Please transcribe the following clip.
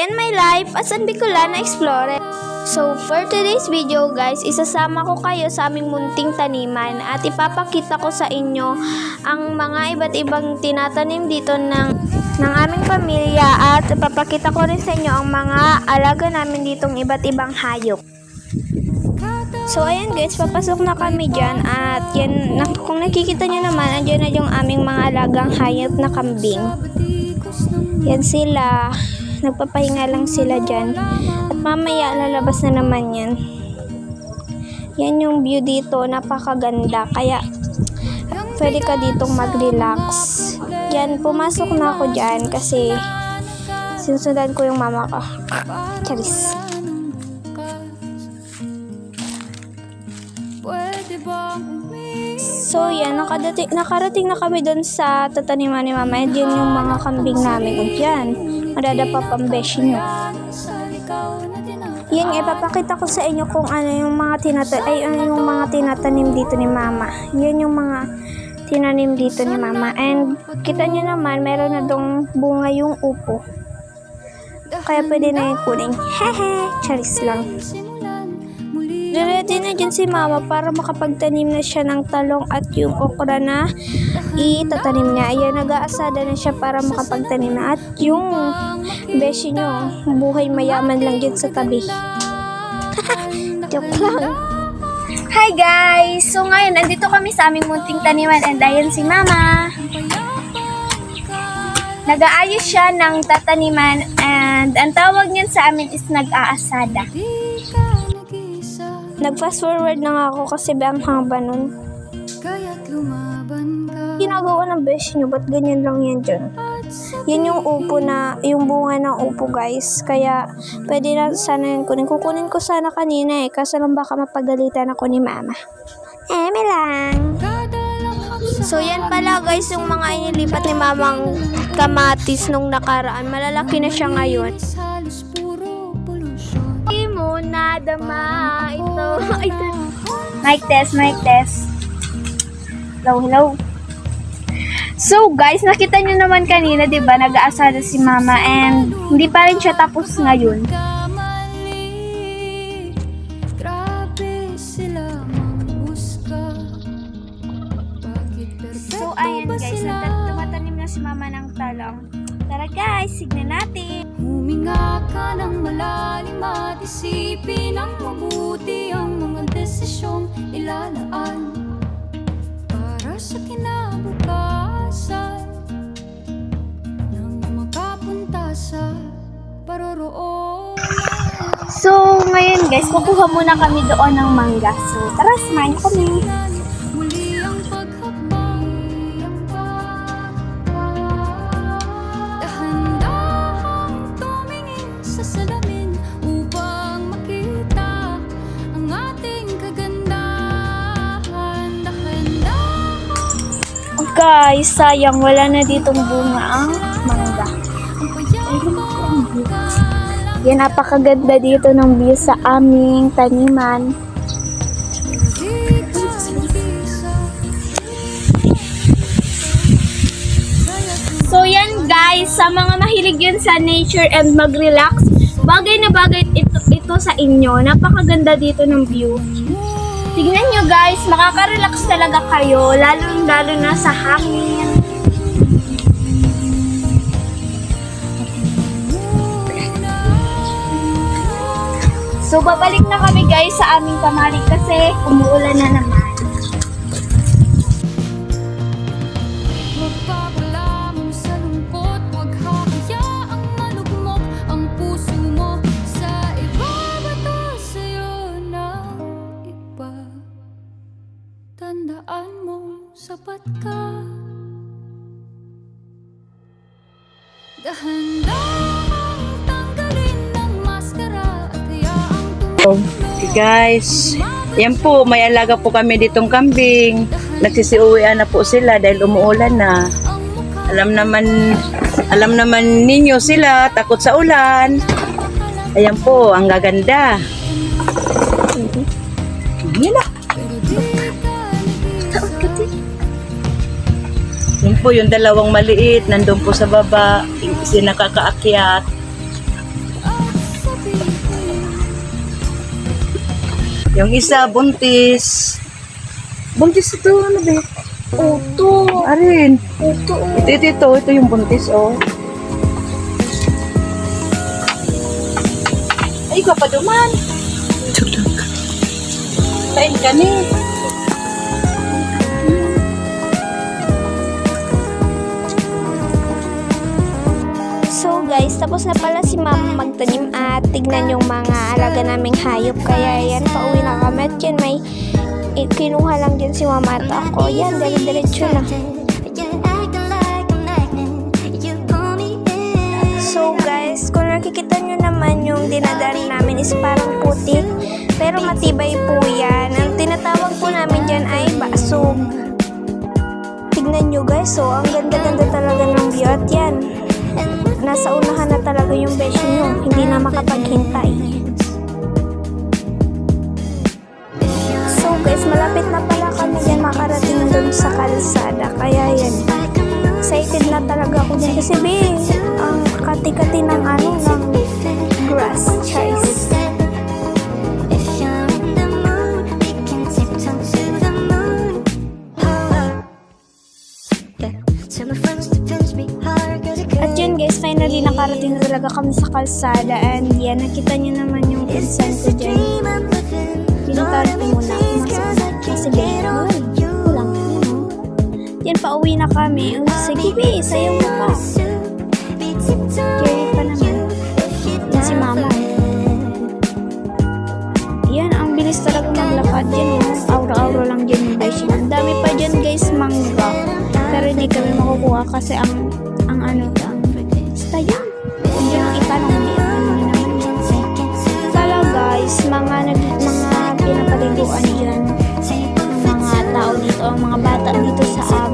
Day in my life as an Bicolana Explorer. So for today's video guys, isasama ko kayo sa aming munting taniman at ipapakita ko sa inyo ang mga iba't ibang tinatanim dito ng aming pamilya at ipapakita ko rin sa inyo ang mga alaga namin ditong iba't ibang hayop. So ayan guys, papasok na kami dyan at yan, kung nakikita nyo naman, andyan na yung aming mga alagang hayop na kambing. Yan sila, nagpapahinga lang sila dyan at mamaya lalabas na naman yan. Yan yung view dito, napakaganda, kaya pwede ka ditong mag-relax. Yan, pumasok na ako dyan kasi sinusundan ko yung mama ko. Charis. So yan, nakarating na kami doon sa tataniman ni mama. And yun yung mga kambing namin. O yan, madadapa pang beshi nyo. Yan, ipapakita ko sa inyo kung ano yung mga tinatanim dito ni mama. Yan yung mga tinanim dito ni mama. And kita nyo naman, meron na dong bunga yung upo. Kaya pwede na yung kuning. Hehe, charis lang. Ready na dyan si mama para makapagtanim na siya ng talong at yung okra na itatanim niya. Ayan, nag-aasada na siya para makapagtanim na. At yung beshi nyo, buhay mayaman lang dyan sa tabi. Joke lang. Hi guys! So ngayon, nandito kami sa aming munting taniman and ayan si mama. Nag-aayos siya ng tataniman and ang tawag niyan sa amin is nag-aasada. Nag-fast forward na nga ako kasi ang haba nun. Ginagawa ng besh nyo, ba't ganyan lang yan dyan? Yan yung upo na, yung bunga ng upo guys. Kaya pwede na sana yun kunin. Kukunin ko sana kanina kaso lang baka mapagalitan ako ni mama. May lang. So yan pala guys yung mga inilipat ni mamang kamatis nung nakaraan. Malalaki na siya ngayon. Nadama ito. Mic test. Hello. So guys, nakita nyo naman kanina, 'di ba? Nag-aasada si mama and hindi pa rin siya tapos ngayon. So ayan guys, tumatanim na si mama ng talong. Tara guys, signan natin. Huminga ka ng malalim at isipin ang mabuti ang mga desisyong ilalaan para sa kinabukasan nang makapunta sa paroroonan. So ngayon guys, kukuha muna kami doon ng mangga. So tara, samahan kami. Guys, sayang wala na ditong bunga ang mangga. Yan, napakaganda dito ng view sa aming taniman. So yan guys, sa mga mahilig yun sa nature and mag-relax, bagay na bagay ito sa inyo. Napakaganda dito ng view. Tignan nyo guys, makaka-relax talaga kayo, lalo na sa hangin. So babalik na kami guys sa aming kamari kasi umuulan na naman. Tandaan mo, sapat ka. Dahan-dahang tanggalin ng maskara at hayaang Okay guys, yan po, may alaga po kami ditong kambing. Nagsisiuwian na po sila dahil umuulan na. Alam naman ninyo sila, takot sa ulan. Ayan po, ang gaganda. Yan na. Yun po yung dalawang maliit, nandun po sa baba, sinakakaakyat. Yung isa, buntis. Buntis ito, ano ba? Uto. Arin. Uto. Ito yung buntis, oh. Ay, ka pa duman. Kain ka ni. So guys, tapos na pala si mama magtanim at tignan yung mga alaga naming hayop. Kaya yan, pauwi na kami. At yan, may kinuha lang dyan si mama at ako. Yan, dire-diretso na. So guys, kung nakikita nyo naman yung dinadaan namin is parang putik. Pero matibay po yan. Ang tinatawag po namin dyan ay basog. Tignan nyo guys, so ang ganda-ganda talaga ng view. At yan, nasa unahan na talaga yung beshi nyo. Hindi na makapaghintay. So guys, malapit na pala kami dyan makarating doon sa kalsada. Kaya yan, excited na talaga ako dyan. Kasi ang kati-kati ng ng grass, guys. At yun guys, finally nakarating na talaga kami sa kalsada. And yan, nakita nyo naman yung pinsan ko dyan. Pinuntahan ko muna kasi kulang. Yan, pauwi na kami. Sige, sayaw mo pa. Jerry pa naman. Yan si mama. Yan, ang bilis talaga maglakad dyan. Aura-aura lang dyan yung beshi. Ang dami pa dyan guys, mangga. Pero hindi kami makukuha kasi ang basta yan. Hindi yung itanong naman. Kala guys, mga pinapaliguan dyan ng mga tao dito, ang mga bata dito sa